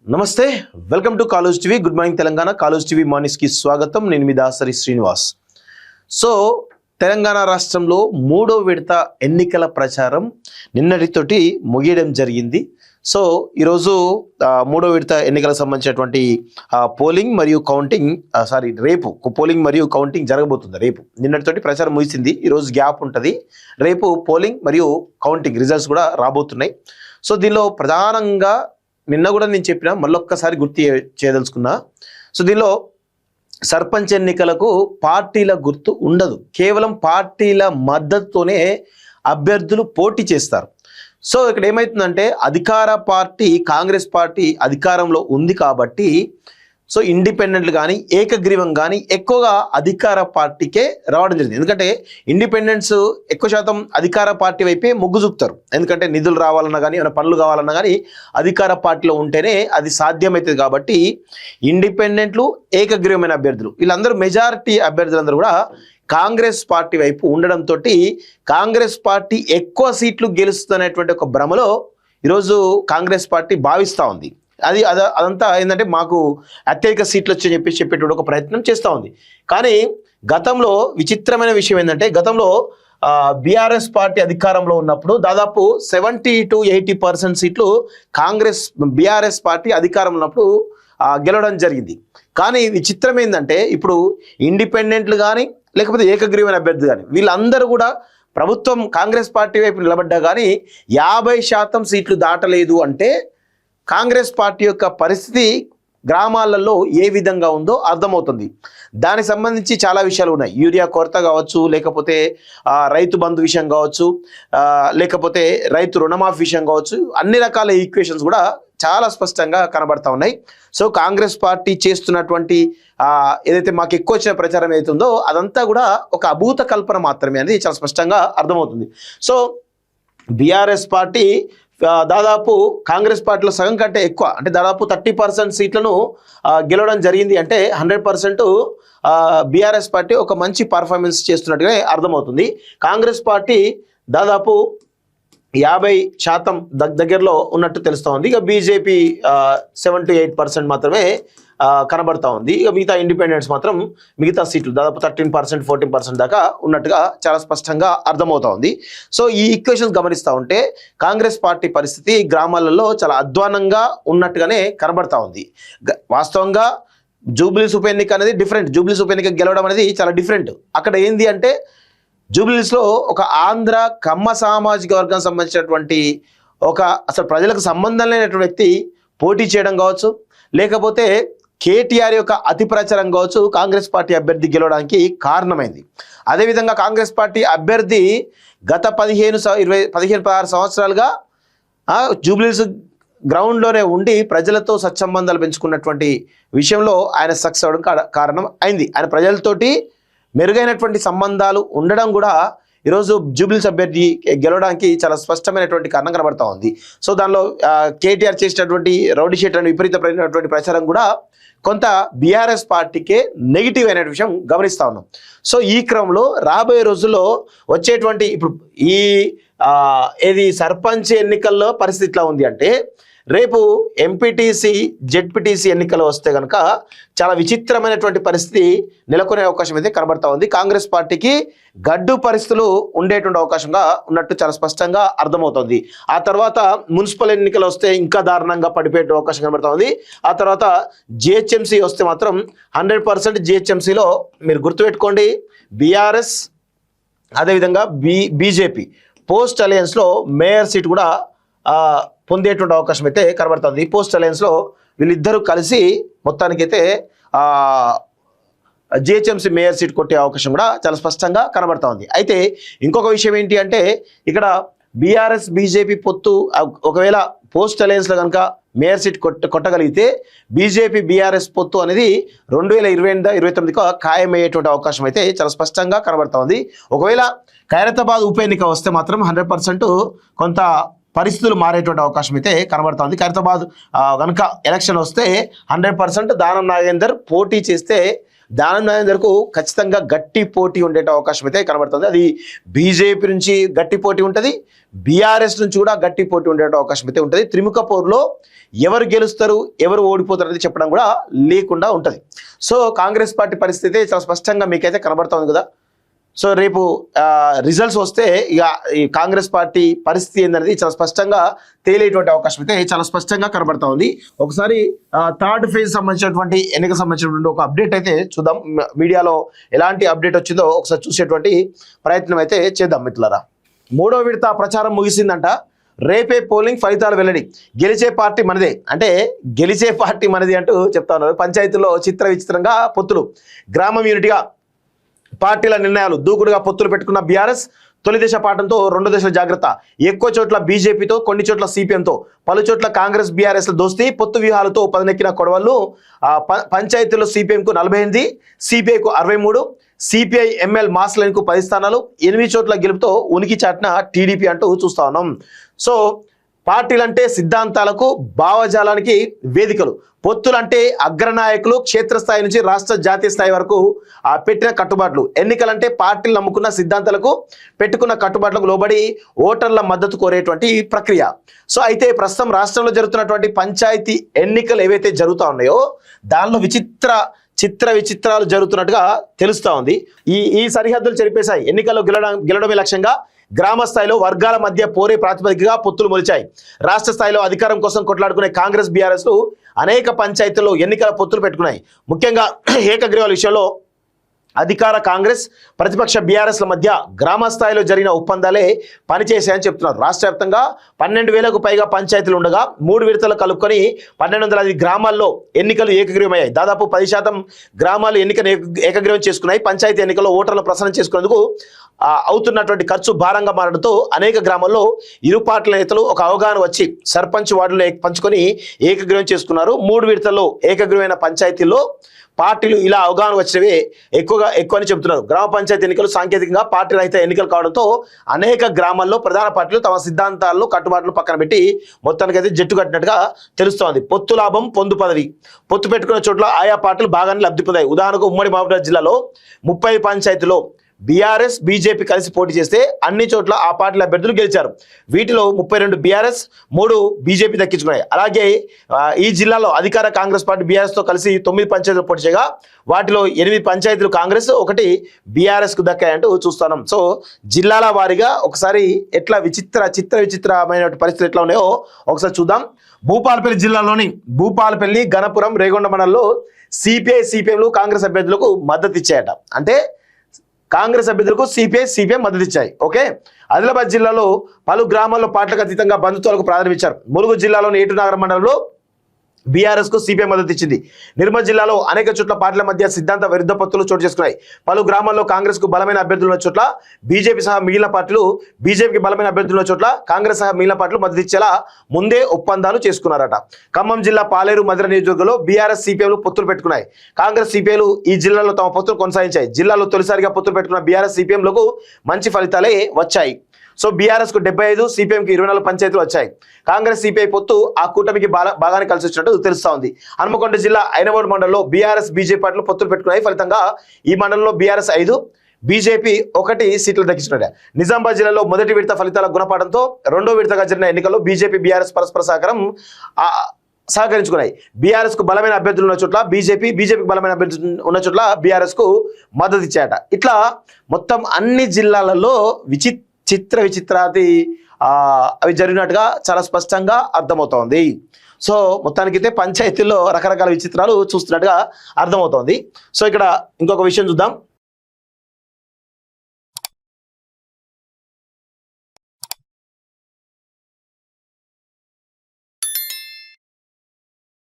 నమస్తే, welcome to college TV. Good morning Telangana. College TV మార్నింగ్స్కి స్వాగతం. నేను మీ దాసరి శ్రీనివాస్. సో తెలంగాణ రాష్ట్రంలో మూడో విడత ఎన్నికల ప్రచారం నిన్నటితోటి ముగియడం జరిగింది. సో ఈరోజు మూడో విడత ఎన్నికలకు సంబంధించినటువంటి పోలింగ్ మరియు కౌంటింగ్ రేపు పోలింగ్ మరియు కౌంటింగ్ జరగబోతుంది. రేపు నిన్నటితోటి ప్రచారం ముగిసింది. ఈరోజు గ్యాప్ ఉంటుంది. రేపు పోలింగ్ మరియు కౌంటింగ్ రిజల్ట్స్ కూడా రాబోతున్నాయి. సో దీనిలో ప్రధానంగా నిన్న కూడా నేను చెప్పిన మళ్ళొక్కసారి గుర్తు చేయదలుచుకున్నా. సో దీనిలో సర్పంచ్ ఎన్నికలకు పార్టీల గుర్తు ఉండదు. కేవలం పార్టీల మద్దతుతోనే అభ్యర్థులు పోటీ చేస్తారు. సో ఇక్కడ ఏమవుతుందంటే అధికార పార్టీ కాంగ్రెస్ పార్టీ అధికారంలో ఉంది కాబట్టి సో ఇండిపెండెంట్లు కానీ ఏకగ్రీవం కానీ ఎక్కువగా అధికార పార్టీకే రావడం జరిగింది. ఎందుకంటే ఇండిపెండెంట్స్ ఎక్కువ శాతం అధికార పార్టీ వైపే మొగ్గు చూపుతారు. ఎందుకంటే నిధులు రావాలన్నా కానీ ఏమైనా పనులు కావాలన్నా కానీ అధికార పార్టీలో ఉంటేనే అది సాధ్యమవుతుంది. కాబట్టి ఇండిపెండెంట్లు ఏకగ్రీవమైన అభ్యర్థులు వీళ్ళందరూ మెజారిటీ అభ్యర్థులందరూ కూడా కాంగ్రెస్ పార్టీ వైపు ఉండడంతో కాంగ్రెస్ పార్టీ ఎక్కువ సీట్లు గెలుస్తున్నటువంటి ఒక భ్రమలో ఈరోజు కాంగ్రెస్ పార్టీ భావిస్తూ ఉంది. అదంతా ఏంటంటే మాకు అత్యధిక సీట్లు వచ్చి చెప్పేటువంటి ఒక ప్రయత్నం చేస్తూ ఉంది. కానీ గతంలో విచిత్రమైన విషయం ఏంటంటే గతంలో బీఆర్ఎస్ పార్టీ అధికారంలో ఉన్నప్పుడు దాదాపు 70 to 80% సీట్లు బీఆర్ఎస్ పార్టీ అధికారంలో ఉన్నప్పుడు గెలవడం జరిగింది. కానీ విచిత్రం ఏంటంటే ఇప్పుడు ఇండిపెండెంట్లు కానీ లేకపోతే ఏకగ్రీవమైన అభ్యర్థి కానీ వీళ్ళందరూ కూడా ప్రభుత్వం కాంగ్రెస్ పార్టీ వైపు నిలబడ్డా కానీ 50% సీట్లు దాటలేదు అంటే కాంగ్రెస్ పార్టీ యొక్క పరిస్థితి గ్రామాలలో ఏ విధంగా ఉందో అర్థమవుతుంది. దానికి సంబంధించి చాలా విషయాలు ఉన్నాయి. యూరియా కొరత కావచ్చు, లేకపోతే రైతు బంధు విషయం కావచ్చు, లేకపోతే రైతు రుణమాఫీ విషయం కావచ్చు, అన్ని రకాల ఈక్వేషన్స్ కూడా చాలా స్పష్టంగా కనబడతా ఉన్నాయి. సో కాంగ్రెస్ పార్టీ చేస్తున్నటువంటి ఏదైతే మాకు ఎక్కువ వచ్చిన ప్రచారం అవుతుందో అదంతా కూడా ఒక అభూత కల్పన మాత్రమే అనేది చాలా స్పష్టంగా అర్థమవుతుంది. సో బీఆర్ఎస్ పార్టీ దాదాపు కాంగ్రెస్ పార్టీలో సగం కంటే ఎక్కువ అంటే దాదాపు 30% సీట్లను గెలవడం జరిగింది. అంటే 100% బీఆర్ఎస్ పార్టీ ఒక మంచి పర్ఫార్మెన్స్ చేస్తున్నట్టుగా అర్థమవుతుంది. కాంగ్రెస్ పార్టీ దాదాపు 50% దగ్గరలో ఉన్నట్టు తెలుస్తూ ఉంది. ఇక బీజేపీ 7 to 8% మాత్రమే కనబడతా ఉంది. ఇక మిగతా ఇండిపెండెంట్స్ మాత్రం మిగతా సీట్లు దాదాపు 13% 14% దాకా ఉన్నట్టుగా చాలా స్పష్టంగా అర్థమవుతా ఉంది. సో ఈ ఈక్వేషన్స్ గమనిస్తూ ఉంటే కాంగ్రెస్ పార్టీ పరిస్థితి గ్రామాలలో చాలా అధ్వానంగా ఉన్నట్టుగానే కనబడతా ఉంది. వాస్తవంగా జూబ్లీస్ ఉప ఎన్నిక అనేది డిఫరెంట్. జూబ్లీస్ ఉప ఎన్నిక గెలవడం అనేది చాలా డిఫరెంట్. అక్కడ ఏంది అంటే జూబ్లీస్లో ఒక ఆంధ్ర కమ్మ సామాజిక వర్గానికి సంబంధించినటువంటి అసలు ప్రజలకు సంబంధం లేనటువంటి వ్యక్తి పోటీ చేయడం కావచ్చు, లేకపోతే కేటీఆర్ యొక్క అతి ప్రచారం కావచ్చు కాంగ్రెస్ పార్టీ అభ్యర్థి గెలవడానికి కారణమైంది. అదేవిధంగా కాంగ్రెస్ పార్టీ అభ్యర్థి గత 16 సంవత్సరాలుగా జూబ్లీస్ గ్రౌండ్లోనే ఉండి ప్రజలతో సత్సంబంధాలు పెంచుకున్నటువంటి విషయంలో ఆయన సక్సెస్ అవ్వడం కారణం అయింది. ఆయన ప్రజలతోటి మెరుగైనటువంటి సంబంధాలు ఉండడం కూడా ఈరోజు జూబ్లీస్ అభ్యర్థి గెలవడానికి చాలా స్పష్టమైనటువంటి కారణం కనబడతా ఉంది. సో దానిలో కేటీఆర్ చేసినటువంటి రౌడీ షీట్ అని విపరీతమైనటువంటి ప్రచారం కూడా కొంత బీఆర్ఎస్ పార్టీకే నెగిటివ్ అయిన విషయం గమనిస్తూ ఉన్నాం. సో ఈ క్రమంలో రాబోయే రోజుల్లో వచ్చేటువంటి ఇప్పుడు ఏది సర్పంచ్ ఎన్నికల్లో పరిస్థితి ఎట్లా ఉంది అంటే రేపు ఎంపీటీసీ జెడ్పీటీసీ ఎన్నికలు వస్తే కనుక చాలా విచిత్రమైనటువంటి పరిస్థితి నెలకొనే అవకాశం అయితే కనబడతా ఉంది. కాంగ్రెస్ పార్టీకి గడ్డు పరిస్థితులు ఉండేటువంటి అవకాశంగా ఉన్నట్టు చాలా స్పష్టంగా అర్థమవుతుంది. ఆ తర్వాత మున్సిపల్ ఎన్నికలు వస్తే ఇంకా దారుణంగా పడిపోయే అవకాశం కనబడతా ఉంది. ఆ తర్వాత జిహెచ్ఎంసీ వస్తే మాత్రం 100% జిహెచ్ఎంసీలో మీరు గుర్తుపెట్టుకోండి బీఆర్ఎస్ అదేవిధంగా బీజేపీ పోస్ట్ అలయన్స్లో మేయర్ సీట్ కూడా పొందేటువంటి అవకాశం అయితే కనబడుతుంది. పోస్ట్ అలయన్స్లో వీళ్ళిద్దరూ కలిసి మొత్తానికైతే జిహెచ్ఎంసీ మేయర్ సీట్ కొట్టే అవకాశం కూడా చాలా స్పష్టంగా కనబడతా ఉంది. అయితే ఇంకొక విషయం ఏంటి అంటే ఇక్కడ బీఆర్ఎస్ బీజేపీ పొత్తు ఒకవేళ పోస్ట్ అలయన్స్లో కనుక మేయర్ సీట్ కొట్టగలిగితే బీజేపీ బీఆర్ఎస్ పొత్తు అనేది 2028-29 ఖాయమయ్యేటువంటి అవకాశం అయితే చాలా స్పష్టంగా కనబడతా ఉంది. ఒకవేళ ఖైరతాబాద్ ఉప ఎన్నిక వస్తే మాత్రం 100% కొంత పరిస్థితులు మారేటువంటి అవకాశం అయితే కనబడతా ఉంది. ఖైరతాబాద్ కనుక ఎలక్షన్ వస్తే 100% దానం నాగేందర్ పోటీ చేస్తే దానం నాగేందర్కు ఖచ్చితంగా గట్టి పోటీ ఉండే అవకాశం అయితే కనబడుతుంది. అది బీజేపీ నుంచి గట్టి పోటీ ఉంటుంది, బీఆర్ఎస్ నుంచి కూడా గట్టి పోటీ ఉండే అవకాశం అయితే ఉంటుంది. త్రిముఖ పోరులో ఎవరు గెలుస్తారు ఎవరు ఓడిపోతారు అనేది చెప్పడం కూడా లేకుండా ఉంటుంది. సో కాంగ్రెస్ పార్టీ పరిస్థితి చాలా స్పష్టంగా మీకైతే కనబడుతుంది కదా. సో రేపు రిజల్ట్స్ వస్తే ఇక ఈ కాంగ్రెస్ పార్టీ పరిస్థితి ఏంటనేది చాలా స్పష్టంగా తేలేటువంటి అవకాశం అయితే చాలా స్పష్టంగా కనబడతా ఉంది. ఒకసారి థర్డ్ ఫేజ్ సంబంధించినటువంటి ఎన్నికకు సంబంధించినటువంటి ఒక అప్డేట్ అయితే చూద్దాం. మీడియాలో ఎలాంటి అప్డేట్ వచ్చిందో ఒకసారి చూసేటువంటి ప్రయత్నం అయితే చేద్దాం మిత్రులారా. 3వ విడత ప్రచారం ముగిసిందంట. రేపే పోలింగ్ ఫలితాలు వెల్లడి. గెలిచే పార్టీ మనదే, అంటే గెలిచే పార్టీ మనది అంటూ చెప్తా ఉన్నారు. పంచాయతీల్లో చిత్ర విచిత్రంగా పొత్తులు, గ్రామం యూనిట్గా పార్టీల నిర్ణయాలు, దూకుడుగా పొత్తులు పెట్టుకున్న బీఆర్ఎస్. తొలి దశ పాఠంతో 2 దశల జాగ్రత్త. ఎక్కువ చోట్ల బీజేపీతో, కొన్ని చోట్ల సిపిఎంతో, పలు చోట్ల కాంగ్రెస్ బీఆర్ఎస్ దోస్తీ. పొత్తు వ్యూహాలతో పదనెక్కిన కొడవళ్ళు. పంచాయతీల్లో సిపిఎంకు 48, సిపిఐకు 63, సిపిఐ ఎంఎల్ మాస్లైన్కు 10 స్థానాలు. 8 చోట్ల గెలుపుతో ఉనికి చాటిన టీడీపీ అంటూ చూస్తా ఉన్నాం. సో పార్టీలంటే సిద్ధాంతాలకు, భావజాలానికి వేదికలు. పొత్తులంటే అగ్రనాయకులు క్షేత్రస్థాయి నుంచి రాష్ట్ర జాతీయ స్థాయి వరకు పెట్టిన కట్టుబాట్లు. ఎన్నికలంటే పార్టీలు నమ్ముకున్న సిద్ధాంతాలకు, పెట్టుకున్న కట్టుబాట్లకు లోబడి ఓటర్ల మద్దతు కోరేటువంటి ప్రక్రియ. సో అయితే ప్రస్తుతం రాష్ట్రంలో జరుగుతున్నటువంటి పంచాయతీ ఎన్నికలు ఏవైతే జరుగుతూ ఉన్నాయో దానిలో చిత్ర విచిత్రాలు జరుగుతున్నట్టుగా తెలుస్తూ ఉంది. ఈ సరిహద్దులు చెరిపేశాయి. ఎన్నికల్లో గెలవడమే లక్ష్యంగా గ్రామ స్థాయిలో వర్గాల మధ్య పోరే ప్రాతిపదికగా పొత్తులు మొలిచాయి. రాష్ట్ర స్థాయిలో అధికారం కోసం కొట్లాడుకునే కాంగ్రెస్ బీఆర్ఎస్లు అనేక పంచాయతీల్లో ఎన్నికల పొత్తులు పెట్టుకున్నాయి. ముఖ్యంగా ఏకగ్రీవాల విషయంలో అధికార కాంగ్రెస్, ప్రతిపక్ష బీఆర్ఎస్ల మధ్య గ్రామ స్థాయిలో జరిగిన ఒప్పందాలే పనిచేశాయని చెప్తున్నారు. రాష్ట్ర వ్యాప్తంగా 12,000కు పైగా పంచాయతీలు ఉండగా 3 విడతలు కలుపుకొని 1,250 గ్రామాల్లో ఎన్నికలు ఏకగ్రీవమయ్యాయి. దాదాపు 10% గ్రామాలు ఎన్నికను ఏకగ్రీవం చేసుకున్నాయి. పంచాయతీ ఎన్నికల్లో ఓటర్ల ప్రసరణ చేసుకునేందుకు అవుతున్నటువంటి ఖర్చు భారంగా మారడంతో అనేక గ్రామాల్లో ఇరు పార్టీల నేతలు ఒక అవగాహన వచ్చి సర్పంచ్ వార్డులు పంచుకొని ఏకగ్రీవం చేసుకున్నారు. 3 విడతల్లో ఏకగ్రీవమైన పంచాయతీల్లో పార్టీలు ఇలా అవగాహన వచ్చినవే ఎక్కువ అని చెబుతున్నారు. గ్రామ పంచాయతీ ఎన్నికలు సాంకేతికంగా పార్టీ రహిత ఎన్నికలు కావడంతో అనేక గ్రామాల్లో ప్రధాన పార్టీలు తమ సిద్ధాంతాలను, కట్టుబాట్లు పక్కన పెట్టి మొత్తానికైతే జట్టు కట్టినట్టుగా తెలుస్తోంది. పొత్తు లాభం, పొందు పదవి. పొత్తు పెట్టుకున్న చోట్ల ఆయా పార్టీలు బాగానే లబ్ధి పొందాయి. ఉదాహరణకు ఉమ్మడి మహబూబాబాద్ జిల్లాలో 30 పంచాయతీలో బీఆర్ఎస్, బీజేపీ కలిసి పోటీ చేస్తే అన్ని చోట్ల ఆ పార్టీల అభ్యర్థులు గెలిచారు. వీటిలో 32 బీఆర్ఎస్, 3 బీజేపీ దక్కించుకున్నాయి. అలాగే ఈ జిల్లాలో అధికార కాంగ్రెస్ పార్టీ బీఆర్ఎస్తో కలిసి 9 పంచాయతీలు పోటీ చేయగా వాటిలో 8 పంచాయతీలు కాంగ్రెస్, 1 బీఆర్ఎస్కు దక్కాయంటూ చూస్తున్నాం. సో జిల్లాల వారీగా ఒకసారి ఎట్లా విచిత్రమైన పరిస్థితులు ఎట్లా ఉన్నాయో ఒకసారి చూద్దాం. భూపాలపల్లి జిల్లాలోని భూపాలపల్లి, గణపురం, రేగొండ మండలంలో సిపిఎంలు కాంగ్రెస్ అభ్యర్థులకు మద్దతు ఇచ్చాయట. అంటే కాంగ్రెస్ అభ్యర్థులకు సిపిఎం మద్దతు ఇచ్చాయి. ఓకే. ఆదిలాబాద్ జిల్లాలో పలు గ్రామాల్లో పార్టీలకు అతీతంగా బంధుత్వాలకు ప్రాధాన్యం ఇచ్చారు. ములుగు జిల్లాలోని ఏటునగరం మండలంలో బీఆర్ఎస్కు సిపిఎం మద్దతు ఇచ్చింది. నిర్మల్ జిల్లాలో అనేక చోట్ల పార్టీల మధ్య సిద్ధాంత విరుద్ధ పొత్తులు చోటు చేసుకున్నాయి. పలు గ్రామాల్లో కాంగ్రెస్కు బలమైన అభ్యర్థులు ఉన్న చోట్ల బీజేపీ సహా మిగిలిన పార్టీలు, బీజేపీకి బలమైన అభ్యర్థులు ఉన్న చోట్ల కాంగ్రెస్ సహా మిగిలిన పార్టీలు మద్దతు ఇచ్చేలా ముందే ఒప్పందాలు చేసుకున్నారట. ఖమ్మం జిల్లా పాలేరు, మధుర నియోజకవర్గంలో బీఆర్ఎస్, సిపిఎంలు పొత్తులు పెట్టుకున్నాయి. కాంగ్రెస్, సిపిఐలు ఈ జిల్లాలో తమ పొత్తులు కొనసాగించాయి. జిల్లాలో తొలిసారిగా పొత్తులు పెట్టుకున్న బీఆర్ఎస్, సిపిఎంలకు మంచి ఫలితాలే వచ్చాయి. సో బీఆర్ఎస్కు 75, సిపిఎంకి 24 పంచాయతీలు వచ్చాయి. కాంగ్రెస్, సిపిఐ పొత్తు ఆ కూటమికి బాగానే కలిసి వచ్చినట్టు తెలుస్తా ఉంది. హనుమకొండ జిల్లా ఐనవోడ్ మండలంలో బీఆర్ఎస్, బీజేపీ పార్టీలు పొత్తులు పెట్టుకున్నాయి. ఫలితంగా ఈ మండలంలో బీఆర్ఎస్ 5, బీజేపీ 1 సీట్లు దక్కించుకున్నాయి. నిజామాబాద్ జిల్లాలో మొదటి విడత ఫలితాల గుణపాఠంతో 2వ విడతగా జరిగిన ఎన్నికల్లో బీజేపీ, బీఆర్ఎస్ పరస్పర సహకరించుకున్నాయి. బీఆర్ఎస్ కు బలమైన అభ్యర్థులు ఉన్న చోట్ల బీజేపీకి బలమైన అభ్యర్థులు ఉన్న చోట్ల బీఆర్ఎస్ కు మద్దతు ఇచ్చాయట. ఇట్లా మొత్తం అన్ని జిల్లాలలో విచిత్రాది అవి జరిగినట్టుగా చాలా స్పష్టంగా అర్థమవుతోంది. సో మొత్తానికైతే పంచాయతీల్లో రకరకాల విచిత్రాలు చూస్తున్నట్టుగా అర్థమవుతోంది. సో ఇక్కడ ఇంకొక విషయం చూద్దాం.